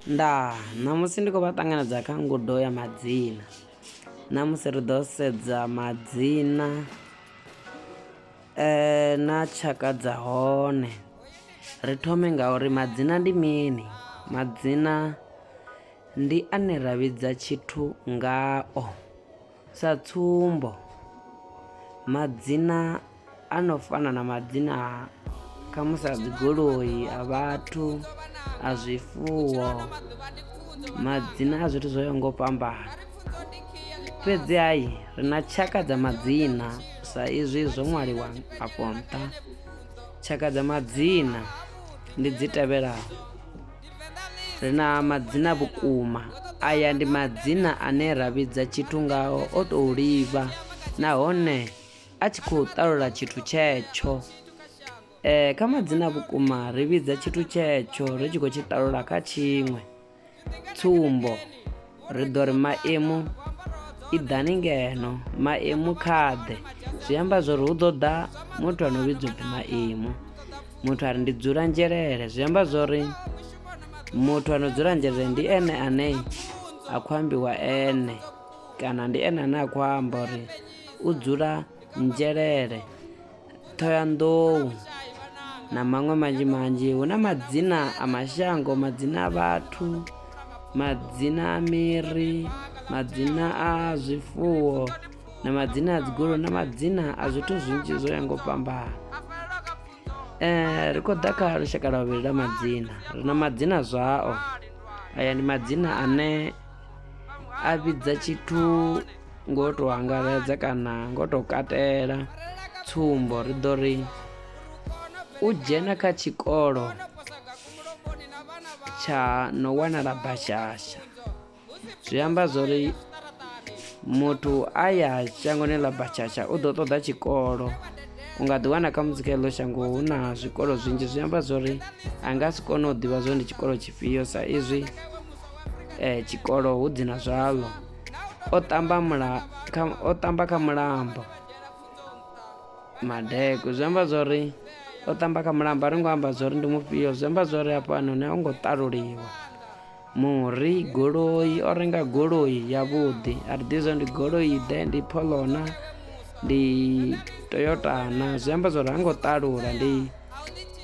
Ṋamusi ndi khou vha ṱanganedza kha ngudo ya madzina. Ṋamusi ri ḓo sedza madzina na tshaka dza hone. Ri thome nga uri madzina ndi mini? Madzina ndi ane ra vhidza tshithu ngao. Sa tsumbo, madzina ano fana na madzina khamusi a dzigoloi, a vhathu, a zwifuwo, madzina a zwithu zwo yaho nga u fhambana. Fhedzi ri na tshaka dza madzina sa izwi zwo ṅwaliwa afho nṱha. Tshaka dza madzina ndi dzi tevhelaho. Ri na madzina vhukuma, aya ndi madzina ane ra vhidza tshithu ngao o tou livha nahone a tshi khou ṱalula tshithu tshetsho. Kha madzina vhukuma ri vhidza tshithu tshetsho ri tshi khou tshi ṱalula kha tshiṅwe. Tsumbo, ri ḓo ri maemu iḓani ngeno, maemu khaḓe. Zwi amba zwori hu ḓo ḓa muthu ano vhidzwa upfhi maemu. Muthu a ri ndi dzula nzhelele, zwi amba zwori muthu ano dzula nzhelele ndi ene ane a khou ambiwa ene, kana ndi ene ane a khou amba uri u dzula nzhelele. Thohoyanḓou na maṅwe manzhi manzhi. Hu na madzina a mashango, madzina a vhathu, madzina a miri, madzina a zwifuwo, na madzina a dzigoloi, na madzina a zwithu zwinzhi zwo yaho nga u fhambana. Ri khou ḓa kha lushaka lwa vhuvhili lwa madzina. Ri na madzina zwao, aya ndi madzina ane a vhidza tshithu ngo tou angaredza kana ngo tou katela. Tsumbo, ri ḓo ri u dzhena kha tshikolo tsha no wanala Bashasha. Zwi amba zwori muthu a ya shangoni ḽa Bashasha u ḓo ṱoḓa tshikolo. U nga ḓi wana kha muzika heḽo shango hu na zwikolo zwinzhi, zwi amba zwori a nga si kone u ḓivha zwo ndi tshikolo tshifhio sa izwi tshikolo hu dzina zwaḽo. O ṱamba kha mulambo madeko, zwi amba zwori o ṱamba kha mulambo, a ri ngo amba zwori ndi mufhio. Zwi amba zwori hafhanoni a hu ngo ṱaluliwa. Muri, goloi, o renga goloi yavhuḓi, a ri ḓivhi zwa ndi goloi ḓe, ndi Polo na, ndi Toyota na. Zwi amba zwori ha ngo ṱalula, ndi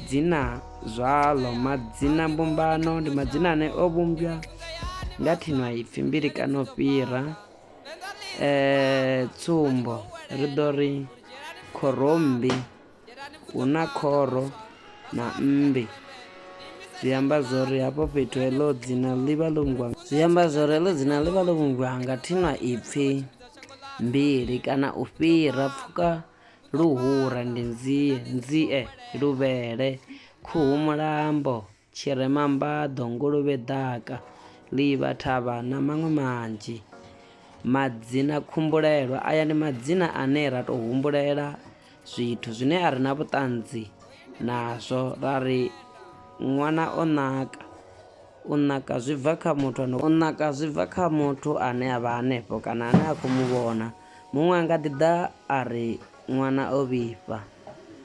dzina zwaḽo. Madzina mbumbano ndi madzina ane o vhumbwa nga thinwaipfhi mbili kana u fhira. Tsumbo, ri ḓo ri khorombi, hu na khoro na mmbi. Zwi amba zwori hafho fhethu heḽo dzina ḽivha ḽo vhumbiwa, zwi amba zwori heḽo dzina ḽivha ḽo vhumbiwa nga thinwaipfhi mbili kana u fhira. Pfhuka, luhura ndi nzie, luvhele, khuhu, mulambo, tshirema, mbaḓo, nguluvhe, ḓaka, ḽivha, thavha na maṅwe manzhi. Madzina khumbulelwa, aya ndi madzina ane ra tou humbulela zwithu zwine a ri na vhuṱanzi nazwo. Ra ri ṅwana o naka, u naka zwi bva kha muthu u naka zwi bva kha muthu ane a vha hanefho kana ane a khou mu vhona. Muṅwe a nga ḓi ḓa a ri ṅwana o vhifha.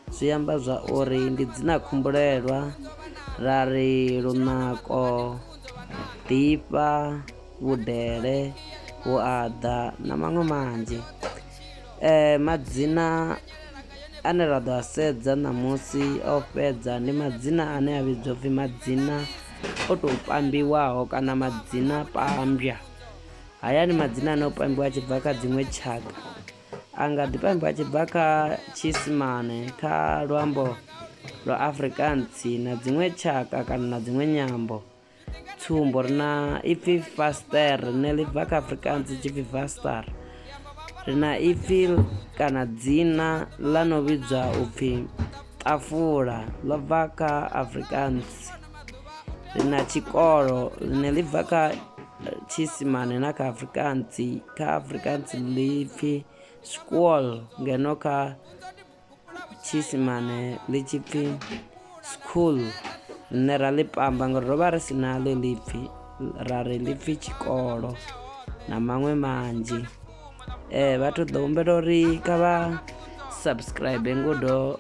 Zwi amba zwa uri ndi dzina khumbulelwa. Ra ri lunako, ḓifha, vhudele, vhuaḓa na maṅwe manzhi. Madzina ane ra ḓo a sedza ṋamusi o fhedza ndi madzina ane a vhidzwa upfhi madzina o tou pambiwaho kana madzina pambya. Haya ndi madzina ane o pambiwa a tshi bva kha dziṅwe tshaka. A nga ḓi pambiwa a tshi bva kha tshiisimane, kha luambo lwa Afrikaans na dziṅwe tshaka kana na dziṅwe nyambo. Tsumbo, ri na ipfhi faster, rine ḽi bva kha Afrikaans tshipfhi vaster. Ri na ipfhi kana dzina ḽa no vhidzwa upfhi ṱafula, ḽo bva kha Afrikaans. Ri na tshikolo ḽine ḽi bva kha tshiisimane na kha Afrikaans. Kha Afrikaans ḽi pfhi school ngeno kha tshiisimane ḽi tshi pfhi school. Rine ra ḽi pamba ngauri ro vha ri si naḽo ḽi pfhi, ra ri ḽi pfhi tshikolo na maṅwe manzhi. Vhathu ḓo humbela uri kha vha subscribe Ngudo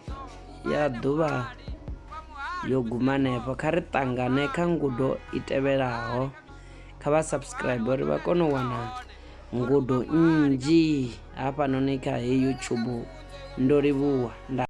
ya ḓuvha. yo guma hanefho. Kha ri ṱangane kha ngudo i tevhelaho. Kha vha subscribe uri vha kone u wana ngudo nnzhi hafhanoni kha heyi YouTube. Ndo livhuwa.